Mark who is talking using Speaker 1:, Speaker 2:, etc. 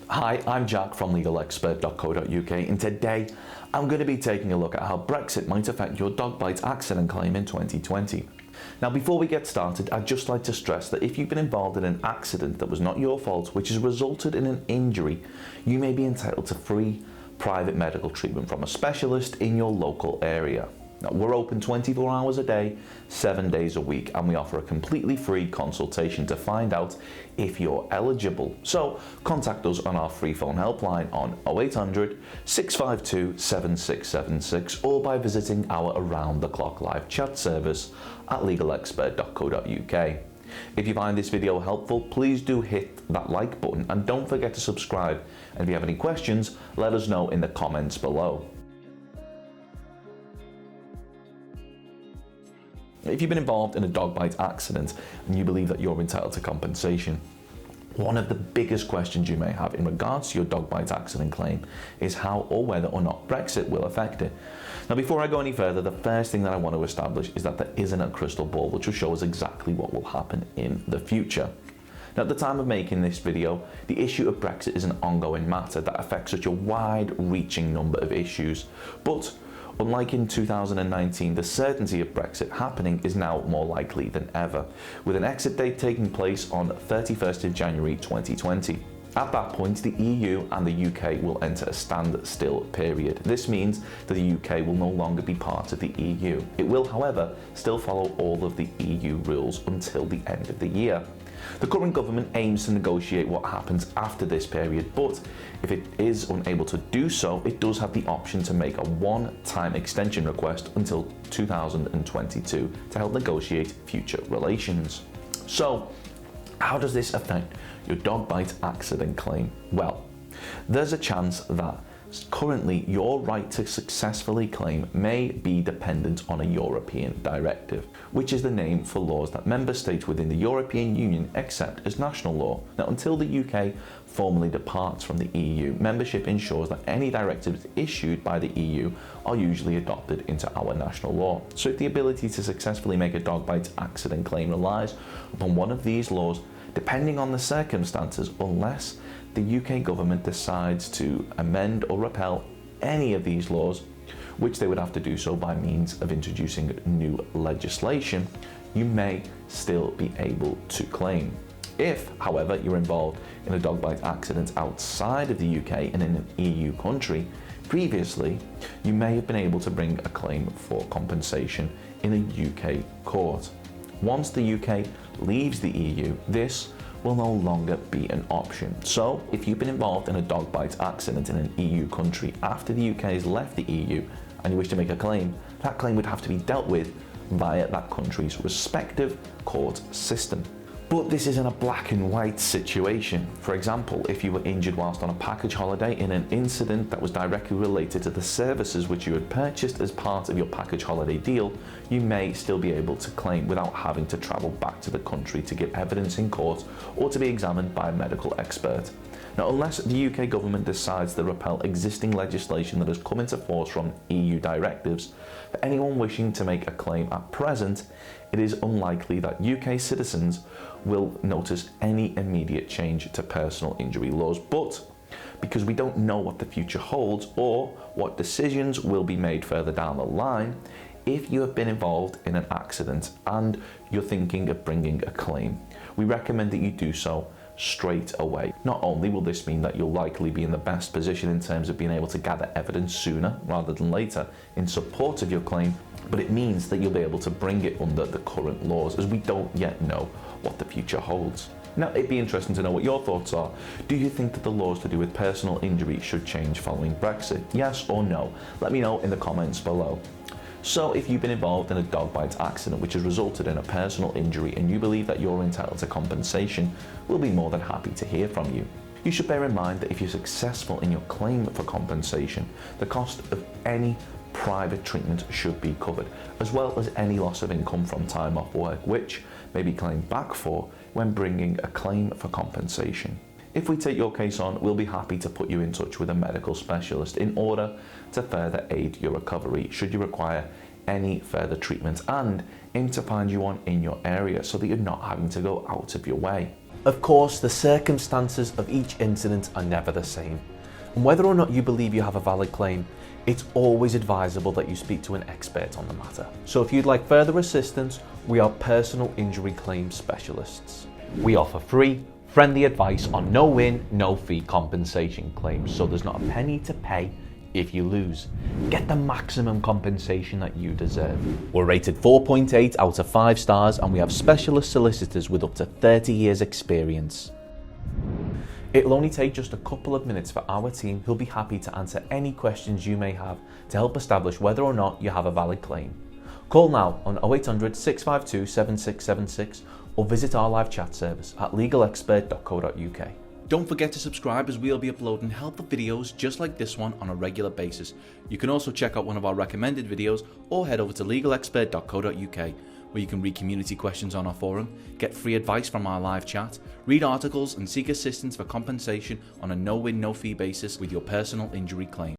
Speaker 1: Hi, I'm Jack from legalexpert.co.uk, and today I'm going to be taking a look at how Brexit might affect your dog bite accident claim in 2020. Now, before we get started, I'd just like to stress that if you've been involved in an accident that was not your fault, which has resulted in an injury, you may be entitled to free private medical treatment from a specialist in your local area. Now, we're open 24 hours a day, 7 days a week, and we offer a completely free consultation to find out if you're eligible. So contact us on our free phone helpline on 0800 652 7676 or by visiting our around-the-clock live chat service at legalexpert.co.uk. If you find this video helpful, please do hit that like button and don't forget to subscribe. And if you have any questions, let us know in the comments below. If you've been involved in a dog bite accident and you believe that you're entitled to compensation, one of the biggest questions you may have in regards to your dog bite accident claim is how or whether or not Brexit will affect it. Now, before I go any further, the first thing that I want to establish is that there isn't a crystal ball which will show us exactly what will happen in the future. Now, at the time of making this video, the issue of Brexit is an ongoing matter that affects such a wide-reaching number of issues, but unlike in 2019, the certainty of Brexit happening is now more likely than ever, with an exit date taking place on 31st of January 2020. At that point, the EU and the UK will enter a standstill period. This means that the UK will no longer be part of the EU. It will, however, still follow all of the EU rules until the end of the year. The current government aims to negotiate what happens after this period, but if it is unable to do so, it does have the option to make a one-time extension request until 2022 to help negotiate future relations. So, how does this affect your dog bite accident claim? Well, there's a chance that currently your right to successfully claim may be dependent on a European directive, which is the name for laws that member states within the European Union accept as national law. Now, until the UK formally departs from the EU, membership ensures that any directives issued by the EU are usually adopted into our national law. So if the ability to successfully make a dog bite accident claim relies upon one of these laws, depending on the circumstances, unless the UK government decides to amend or repeal any of these laws, which they would have to do so by means of introducing new legislation, you may still be able to claim. If, however, you're involved in a dog bite accident outside of the UK and in an EU country, previously, you may have been able to bring a claim for compensation in a UK court. Once the UK leaves the EU, this will no longer be an option. So, if you've been involved in a dog bite accident in an EU country after the UK has left the EU and you wish to make a claim, that claim would have to be dealt with via that country's respective court system. But this isn't a black and white situation. For example, if you were injured whilst on a package holiday in an incident that was directly related to the services which you had purchased as part of your package holiday deal, you may still be able to claim without having to travel back to the country to give evidence in court or to be examined by a medical expert. Now, unless the UK government decides to repeal existing legislation that has come into force from EU directives, for anyone wishing to make a claim at present, it is unlikely that UK citizens will notice any immediate change to personal injury laws. But because we don't know what the future holds or what decisions will be made further down the line, if you have been involved in an accident and you're thinking of bringing a claim, we recommend that you do so straight away. Not only will this mean that you'll likely be in the best position in terms of being able to gather evidence sooner rather than later in support of your claim, but it means that you'll be able to bring it under the current laws, as we don't yet know what the future holds. Now, it'd be interesting to know what your thoughts are. Do you think that the laws to do with personal injury should change following Brexit? Yes or no? Let me know in the comments below. So if you've been involved in a dog bite accident which has resulted in a personal injury and you believe that you're entitled to compensation, we'll be more than happy to hear from you. You should bear in mind that if you're successful in your claim for compensation, the cost of any private treatment should be covered, as well as any loss of income from time off work, which may be claimed back for when bringing a claim for compensation. If we take your case on, we'll be happy to put you in touch with a medical specialist in order to further aid your recovery should you require any further treatment, and aim to find you one in your area so that you're not having to go out of your way. Of course, the circumstances of each incident are never the same, and whether or not you believe you have a valid claim, it's always advisable that you speak to an expert on the matter. So if you'd like further assistance, we are personal injury claim specialists. We offer free, friendly advice on no-win, no-fee compensation claims, so there's not a penny to pay if you lose. Get the maximum compensation that you deserve. We're rated 4.8 out of 5 stars, and we have specialist solicitors with up to 30 years experience. It'll only take just a couple of minutes for our team, who'll be happy to answer any questions you may have to help establish whether or not you have a valid claim. Call now on 0800 652 7676 or visit our live chat service at legalexpert.co.uk. Don't forget to subscribe, as we'll be uploading helpful videos just like this one on a regular basis. You can also check out one of our recommended videos or head over to legalexpert.co.uk, where you can read community questions on our forum, get free advice from our live chat, read articles and seek assistance for compensation on a no-win, no-fee basis with your personal injury claim.